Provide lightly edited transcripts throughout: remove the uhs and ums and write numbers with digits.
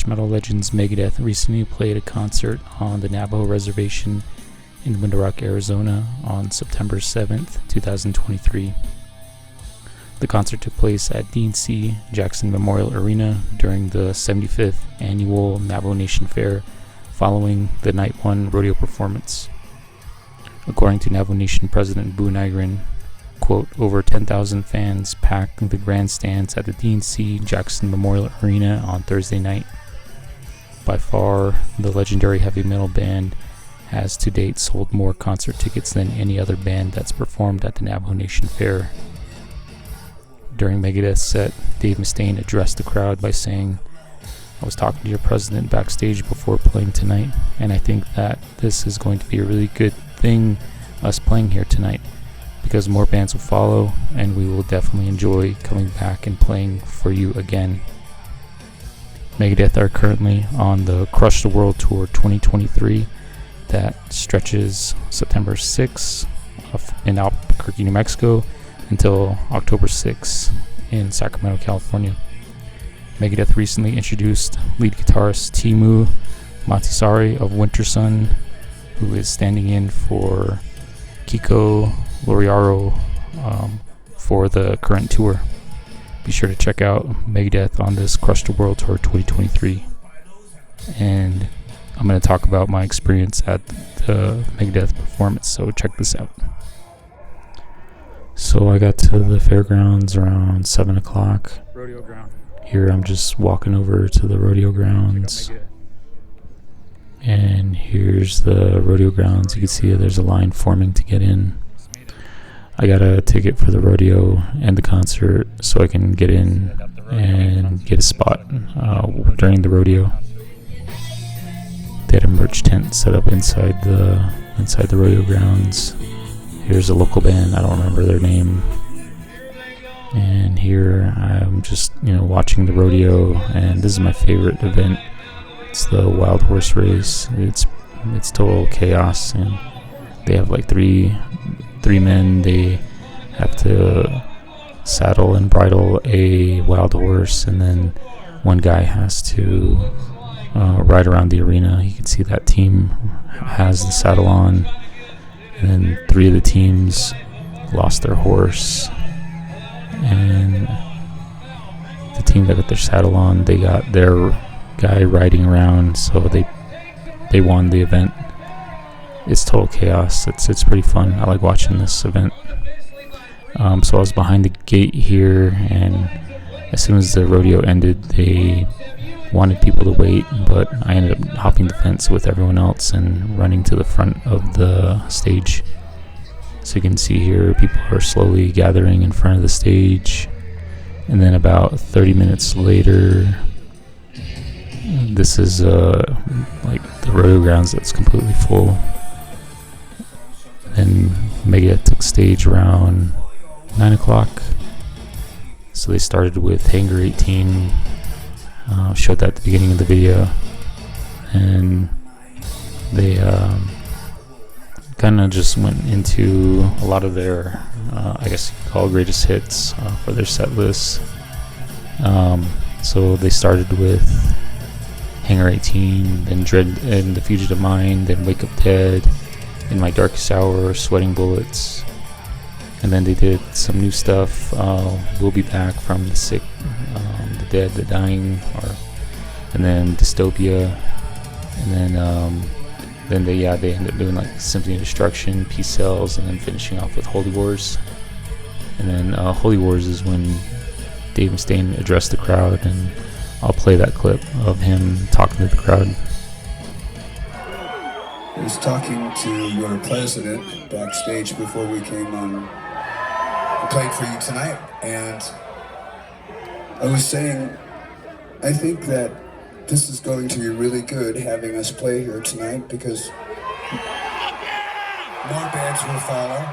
thrash metal legends Megadeth recently played a concert on the Navajo Reservation in Window Rock, Arizona on September 7th, 2023. The concert took place at D&C Jackson Memorial Arena during the 75th annual Navajo Nation Fair following the Night 1 rodeo performance. According to Navajo Nation President Boo Nygren, quote, over 10,000 fans packed the grandstands at the D&C Jackson Memorial Arena on Thursday night. By far, the legendary heavy metal band has to date sold more concert tickets than any other band that's performed at the Navajo Nation Fair. During Megadeth's set, Dave Mustaine addressed the crowd by saying, I was talking to your president backstage before playing tonight, and I think that this is going to be a really good thing, us playing here tonight, because more bands will follow, and we will definitely enjoy coming back and playing for you again. Megadeth are currently on the Crush the World Tour 2023 that stretches September 6th in Albuquerque, New Mexico, until October 6th in Sacramento, California. Megadeth recently introduced lead guitarist Timu Matisari of Wintersun, who is standing in for Kiko Loriaro for the current tour. Be sure to check out Megadeth on this Crush the World Tour 2023. And I'm going to talk about my experience at the Megadeth performance, so check this out. So I got to the fairgrounds around 7 o'clock. Rodeo ground. Here I'm just walking over to the rodeo grounds. And here's the rodeo grounds. You can see there's a line forming to get in. I got a ticket for the rodeo and the concert so I can get in and get a spot during the rodeo. They had a merch tent set up inside the rodeo grounds. Here's a local band, I don't remember their name. And here I'm just, watching the rodeo, and this is my favorite event. It's the wild horse race. It's total chaos, and they have like three men. They have to saddle and bridle a wild horse, and then one guy has to ride around the arena. You can see that team has the saddle on, and then 3 of the teams lost their horse, and the team that got their saddle on, they got their guy riding around, so they won the event. It's total chaos. It's pretty fun. I like watching this event. So I was behind the gate here, and as soon as the rodeo ended, they wanted people to wait, but I ended up hopping the fence with everyone else and running to the front of the stage. So you can see here, people are slowly gathering in front of the stage, and then about 30 minutes later, this is like the rodeo grounds that's completely full. And Megadeth took stage around 9 o'clock. So they started with Hangar 18. Showed that at the beginning of the video. And they kind of just went into a lot of their, I guess you could call greatest hits for their set list. So they started with Hangar 18, then Dread and the Fugitive Mind, then Wake Up Dead, In My Darkest Hour, Sweating Bullets, and then they did some new stuff. We'll Be Back, From the Sick, the Dead, the Dying, and then Dystopia, and then they ended up doing like Symphony of Destruction, Peace Cells, and then finishing off with Holy Wars. And then Holy Wars is when Dave Mustaine addressed the crowd, and I'll play that clip of him talking to the crowd. I was talking to your president backstage before we came on and played for you tonight, and I was saying, I think that this is going to be really good having us play here tonight, because more bands will follow.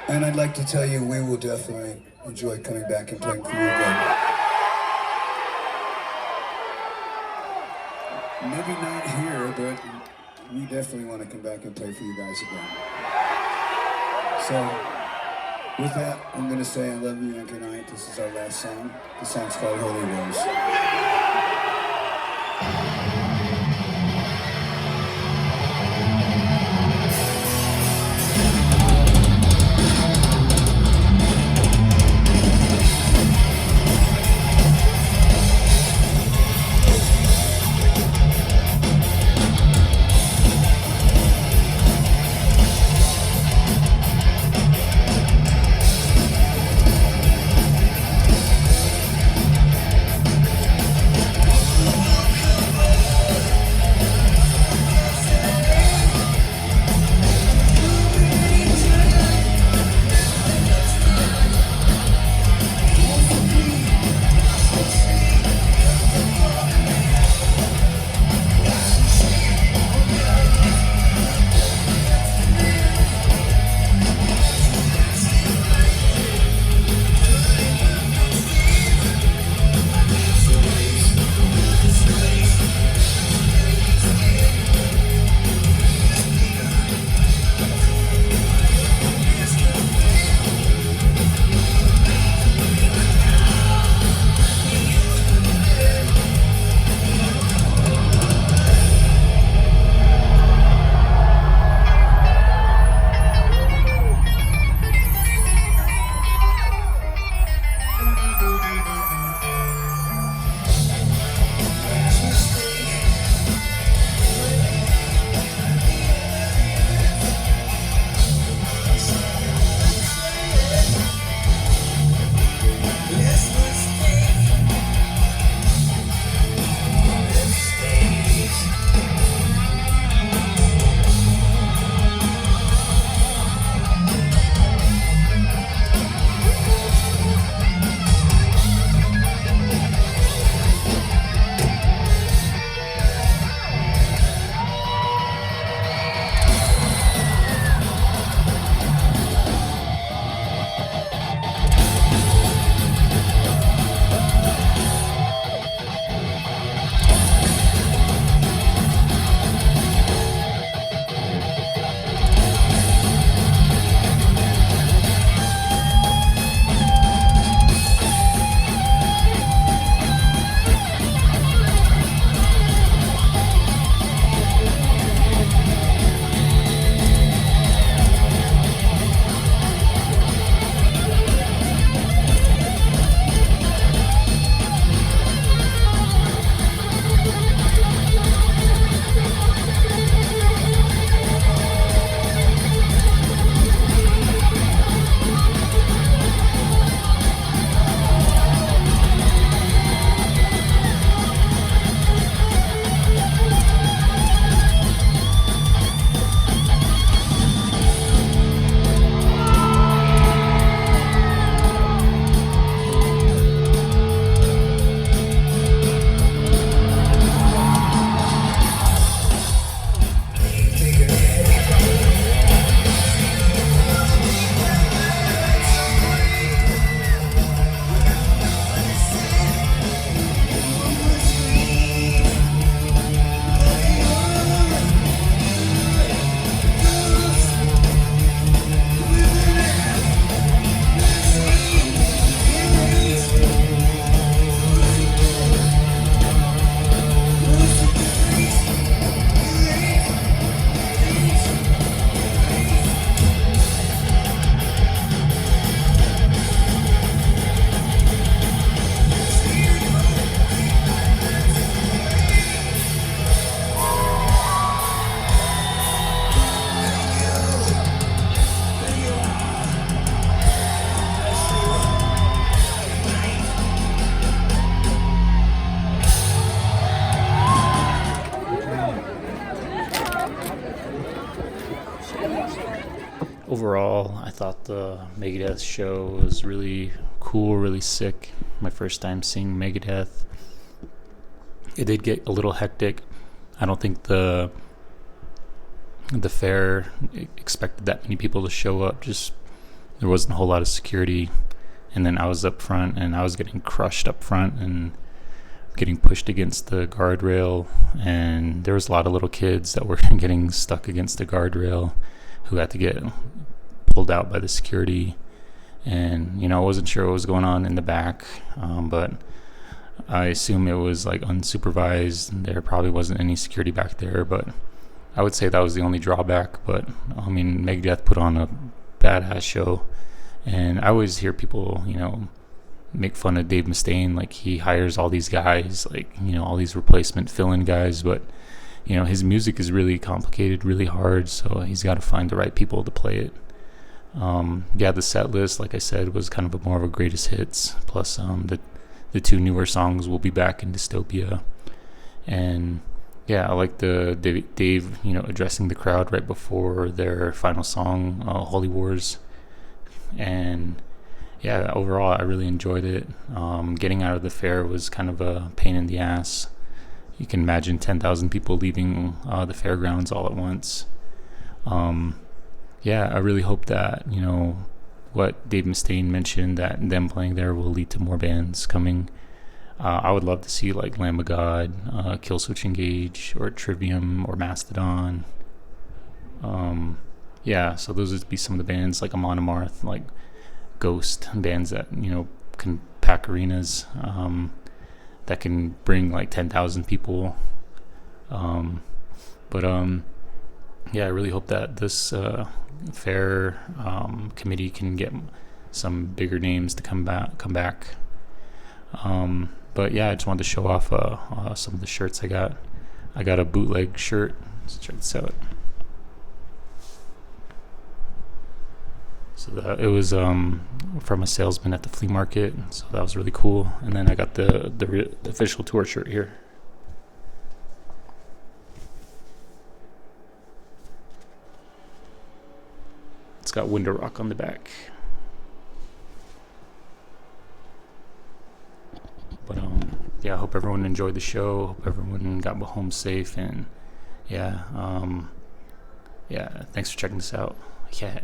And I'd like to tell you, we will definitely enjoy coming back and playing for you again. Maybe not here, but we definitely want to come back and play for you guys again. So, With that, I'm going to say I love you and good night. This is our last song. The song's called Holy Rose. Overall, I thought the Megadeth show was really cool, really sick. My first time seeing Megadeth. It did get a little hectic. I don't think the fair expected that many people to show up. Just there wasn't a whole lot of security, and then I was up front and I was getting crushed up front and getting pushed against the guardrail, and there was a lot of little kids that were getting stuck against the guardrail who had to get pulled out by the security. and I wasn't sure what was going on in the back, but I assume it was like unsupervised. There probably wasn't any security back there, but I would say that was the only drawback. But I mean, Megadeth put on a badass show, and I always hear people, make fun of Dave Mustaine, like he hires all these guys, like all these replacement fill-in guys, but his music is really complicated, really hard, so he's got to find the right people to play it. The set list, like I said, was kind of more of a greatest hits, plus the two newer songs will be back in Dystopia. And I like the Dave addressing the crowd right before their final song, Holy Wars. And overall I really enjoyed it. Getting out of the fair was kind of a pain in the ass. You can imagine 10,000 people leaving the fairgrounds all at once. I really hope that what Dave Mustaine mentioned, that them playing there will lead to more bands coming. I would love to see like Lamb of God, Killswitch Engage, or Trivium, or Mastodon. So those would be some of the bands, like Amon Amarth, like Ghost, bands that can pack arenas, that can bring like 10,000 people. I really hope that this fair committee can get some bigger names to come back. I just wanted to show off some of the shirts I got. I got a bootleg shirt. Let's check this out. So it was from a salesman at the flea market, so that was really cool. And then I got the official tour shirt here. It's got Window Rock on the back. But I hope everyone enjoyed the show. Hope everyone got home safe, and thanks for checking this out. Yeah.